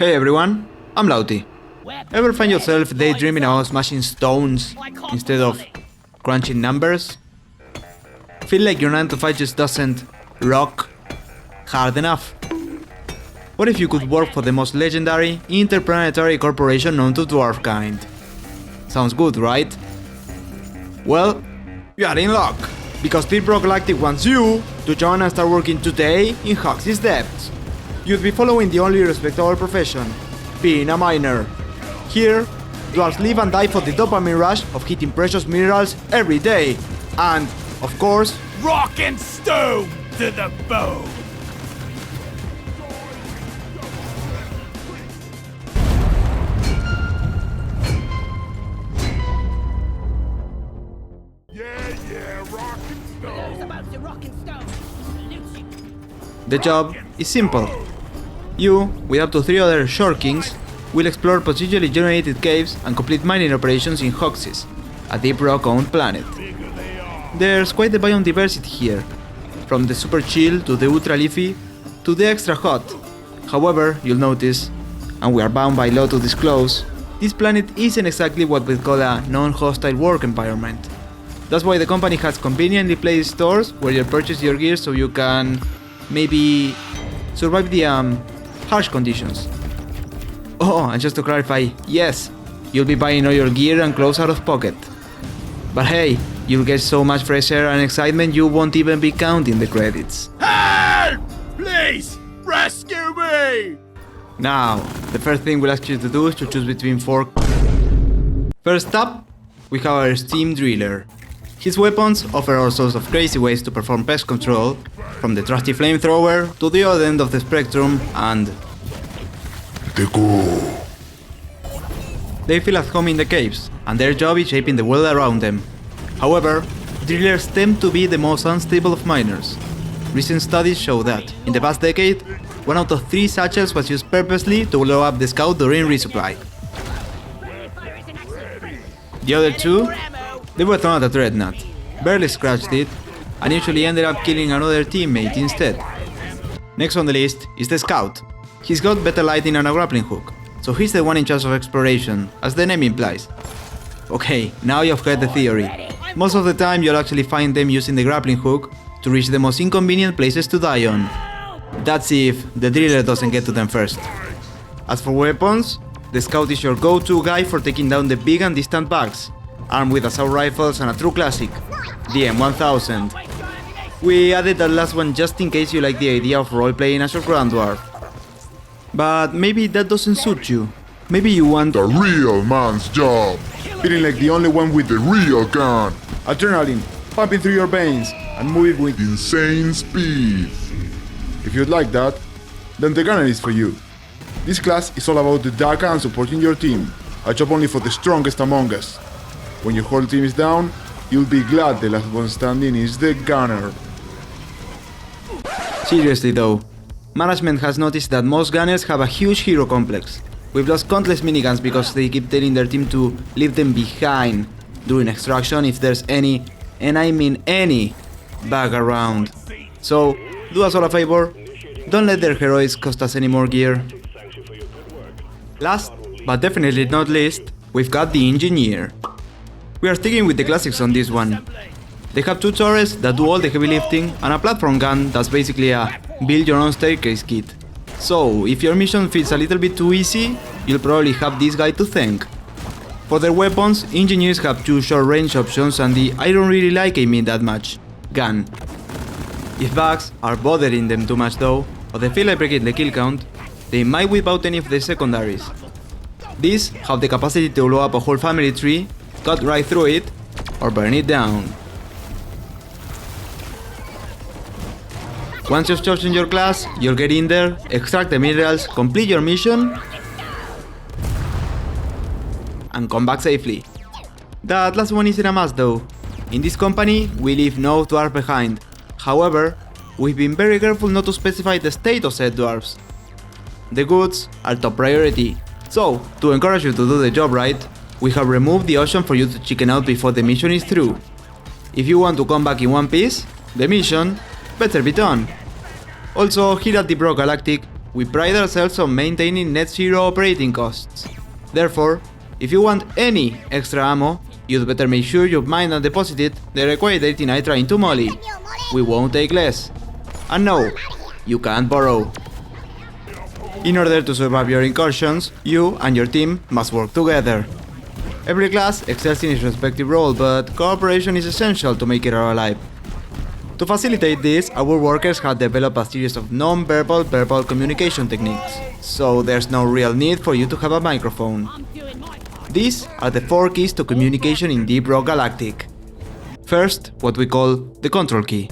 Hey everyone, I'm Laut-E. Ever find yourself daydreaming about smashing stones instead of crunching numbers? Feel like your 9 to 5 just doesn't rock hard enough? What if you could work for the most legendary interplanetary corporation known to dwarfkind? Sounds good, right? Well, you are in luck, because Deep Rock Galactic wants you to join and start working today in Huxley's depths. You'd be following the only respectable profession, being a miner. Here, dwarves live and die for the dopamine rush of hitting precious minerals every day. And, of course, rock and stone to the bone! the job is simple. You, with up to 3 other Shore Kings, will explore procedurally generated caves and complete mining operations in Hoxis, a deep rock-owned planet. There's quite the biome diversity here, from the super chill to the ultra leafy to the extra hot. However, you'll notice, and we are bound by law to disclose, this planet isn't exactly what we'd call a non-hostile work environment. That's why the company has conveniently placed stores where you purchase your gear so you can maybe survive the harsh conditions. Oh, and just to clarify, yes, you'll be buying all your gear and clothes out of pocket. But hey, you'll get so much fresh air and excitement you won't even be counting the credits. Help! Please, rescue me! Now, the first thing we'll ask you to do is to choose between 4. First up, we have our Steam Driller. His weapons offer all sorts of crazy ways to perform pest control, from the trusty flamethrower to the other end of the spectrum, and they feel at home in the caves, and their job is shaping the world around them. However, drillers tend to be the most unstable of miners. Recent studies show that, in the past decade, 1 out of 3 satchels was used purposely to blow up the scout during resupply. The other 2, they were thrown at a dreadnought, barely scratched it, and usually ended up killing another teammate instead. Next on the list is the scout. He's got better lighting and a grappling hook, so he's the one in charge of exploration, as the name implies. Okay, now you've heard the theory. Most of the time you'll actually find them using the grappling hook to reach the most inconvenient places to die on. That's if the driller doesn't get to them first. As for weapons, the scout is your go-to guy for taking down the big and distant bugs, armed with assault rifles and a true classic, the M1000. We added that last one just in case you like the idea of role-playing as your Grand Dwarf. But maybe that doesn't suit you. Maybe you want the real man's job, feeling like the only one with the real gun, adrenaline pumping through your veins and moving with insane speed. If you'd like that, then the gunner is for you. This class is all about the Daka and supporting your team, a job only for the strongest among us. When your whole team is down, you'll be glad the last one standing is the gunner. Seriously though, management has noticed that most gunners have a huge hero complex. We've lost countless miniguns because they keep telling their team to leave them behind during extraction if there's any, and I mean any, bug around. So, do us all a favor, don't let their heroics cost us any more gear. Last, but definitely not least, we've got the engineer. We are sticking with the classics on this one. They have 2 turrets that do all the heavy lifting and a platform gun that's basically a build your own staircase kit. So, if your mission feels a little bit too easy, you'll probably have this guy to thank. For their weapons, engineers have 2 short range options and the I don't really like aiming that much gun. If bugs are bothering them too much though, or they feel like breaking the kill count, they might whip out any of the secondaries. These have the capacity to blow up a whole family tree, cut right through it, or burn it down. Once you've chosen your class, you'll get in there, extract the minerals, complete your mission, and come back safely. That last one isn't a must though. In this company, we leave no dwarf behind. However, we've been very careful not to specify the state of said dwarves. The goods are top priority. So, to encourage you to do the job right, we have removed the option for you to chicken out before the mission is through. If you want to come back in one piece, the mission better be done. Also, here at Deep Rock Galactic, we pride ourselves on maintaining net zero operating costs. Therefore, if you want any extra ammo, you'd better make sure you've mined and deposited the required 80 nitra into Molly. We won't take less. And no, you can't borrow. In order to survive your incursions, you and your team must work together. Every class excels in its respective role, but cooperation is essential to make it all alive. To facilitate this, our workers have developed a series of non-verbal verbal communication techniques, so there's no real need for you to have a microphone. These are the 4 keys to communication in Deep Rock Galactic. First, what we call the control key.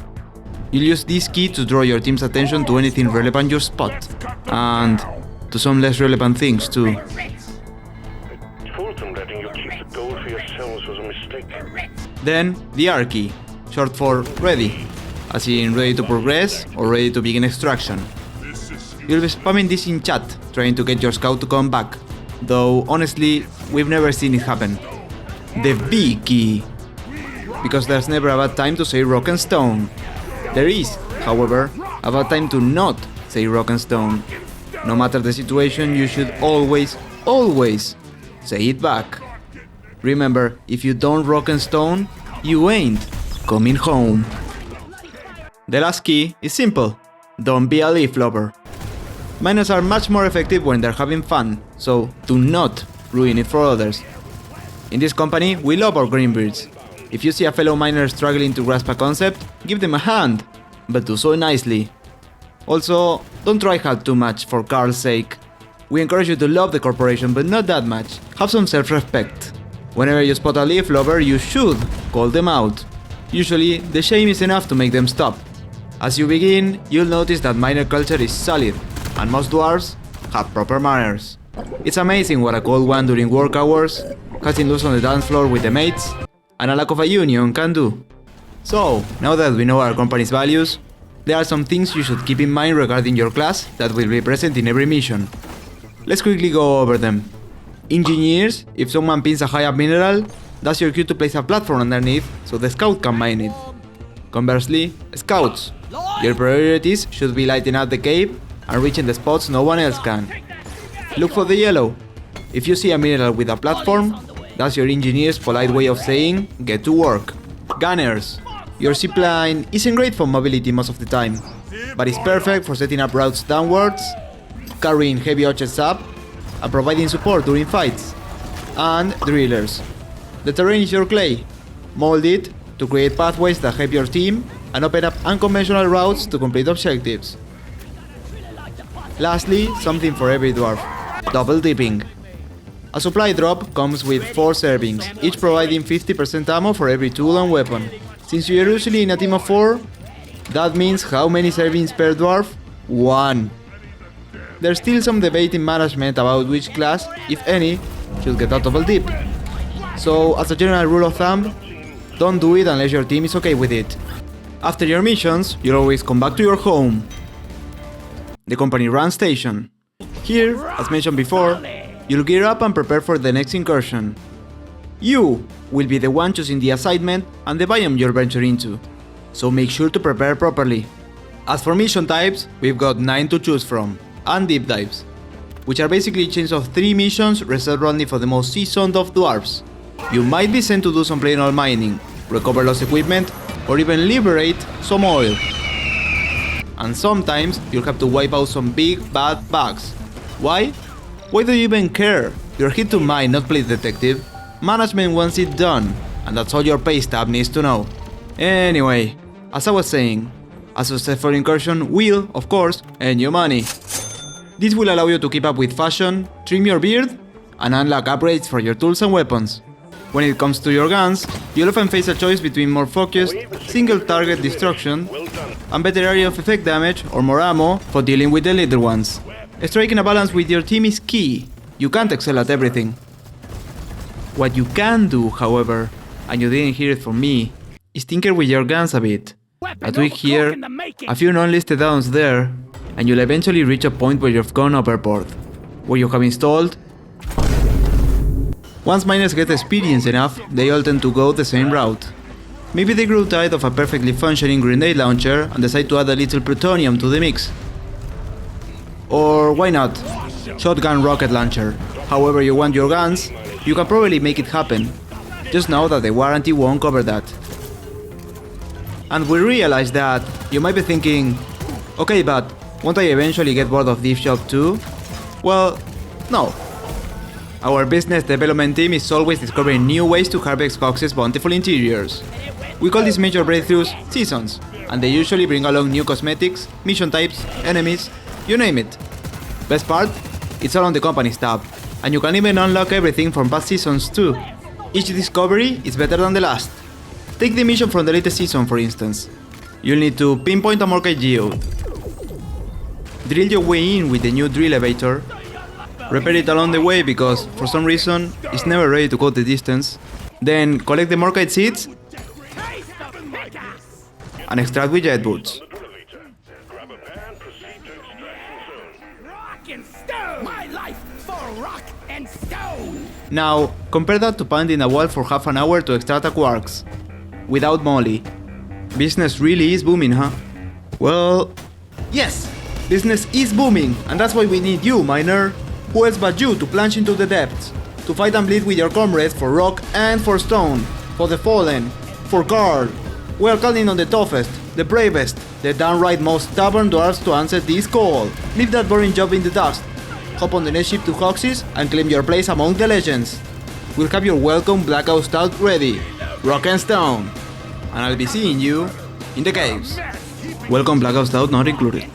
You'll use this key to draw your team's attention to anything relevant you spot, and to some less relevant things too. Told them letting you keep the gold for yourselves was a mistake. Then, the R key, short for ready, as in ready to progress or ready to begin extraction. You'll be spamming this in chat, trying to get your scout to come back, though honestly, we've never seen it happen. The V key, because there's never a bad time to say rock and stone. There is, however, a bad time to not say rock and stone. No matter the situation, you should always say it back. Remember, if you don't rock and stone, you ain't coming home. The last key is simple. Don't be a leaf lover. Miners are much more effective when they're having fun, so do not ruin it for others. In this company, we love our greenbeards. If you see a fellow miner struggling to grasp a concept, give them a hand, but do so nicely. Also, don't try hard too much for Carl's sake. We encourage you to love the corporation, but not that much. Have some self-respect. Whenever you spot a leaf lover, you should call them out. Usually, the shame is enough to make them stop. As you begin, you'll notice that miner culture is solid, and most dwarves have proper manners. It's amazing what a cold one during work hours, cutting loose on the dance floor with the mates, and a lack of a union can do. So, now that we know our company's values, there are some things you should keep in mind regarding your class that will be present in every mission. Let's quickly go over them. Engineers, if someone pins a high-up mineral, that's your cue to place a platform underneath so the scout can mine it. Conversely, scouts, your priorities should be lighting up the cave and reaching the spots no one else can. Look for the yellow. If you see a mineral with a platform, that's your engineer's polite way of saying, get to work. Gunners, your zipline isn't great for mobility most of the time, but it's perfect for setting up routes downwards, carrying heavy objects up, and providing support during fights. And drillers. The terrain is your clay. Mold it to create pathways that help your team and open up unconventional routes to complete objectives. Lastly, something for every dwarf. Double dipping. A supply drop comes with 4 servings, each providing 50% ammo for every tool and weapon. Since you are usually in a team of 4, that means how many servings per dwarf? 1. There's still some debate in management about which class, if any, should get a double dip. So, as a general rule of thumb, don't do it unless your team is okay with it. After your missions, you'll always come back to your home. The company run station. Here, as mentioned before, you'll gear up and prepare for the next incursion. You will be the one choosing the assignment and the biome you're venturing into, so make sure to prepare properly. As for mission types, we've got 9 to choose from, and deep dives, which are basically chains of 3 missions reserved only for the most seasoned of dwarves. You might be sent to do some plain old mining, recover lost equipment, or even liberate some oil. And sometimes you'll have to wipe out some big bad bugs. Why? Why do you even care? You're here to mine, not play detective. Management wants it done, and that's all your pay stub needs to know. Anyway, as I was saying, a successful incursion will, of course, earn you money. This will allow you to keep up with fashion, trim your beard, and unlock upgrades for your tools and weapons. When it comes to your guns, you'll often face a choice between more focused, single target destruction, and better area of effect damage or more ammo for dealing with the little ones. Striking a balance with your team is key. You can't excel at everything. What you can do, however, and you didn't hear it from me, is tinker with your guns a bit. A tweak here, a few non-listed downs there, and you'll eventually reach a point where you've gone overboard, where you have installed. Once miners get experience enough, they all tend to go the same route. Maybe they grow tired of a perfectly functioning grenade launcher and decide to add a little plutonium to the mix. Or why not? Shotgun rocket launcher. However you want your guns, you can probably make it happen. Just know that the warranty won't cover that. And we realize that you might be thinking, okay, but won't I eventually get bored of this job too? Well, no. Our business development team is always discovering new ways to harvest Cox's bountiful interiors. We call these major breakthroughs seasons, and they usually bring along new cosmetics, mission types, enemies, you name it. Best part? It's all on the company's tab, and you can even unlock everything from past seasons too. Each discovery is better than the last. Take the mission from the latest season for instance. You'll need to pinpoint a Morkite geode, drill your way in with the new drill elevator, repair it along the way because for some reason it's never ready to go the distance, then collect the Morkite seeds and extract with jet boots. Grab a pan, proceed to extraction zone. Rock and stone! My life for rock and stone! Now, compare that to pounding a wall for half an hour to extract a quarks. Without Molly. Business really is booming, huh? Well, yes! Business is booming, and that's why we need you, miner. Who else but you to plunge into the depths? To fight and bleed with your comrades for rock and for stone. For the fallen. For Carl. We are calling on the toughest, the bravest, the downright most stubborn dwarves to answer this call. Leave that boring job in the dust. Hop on the next ship to Hoxis and claim your place among the legends. We'll have your welcome Blackout Stout ready. Rock and stone. And I'll be seeing you in the caves. Welcome Blackout Stout not included.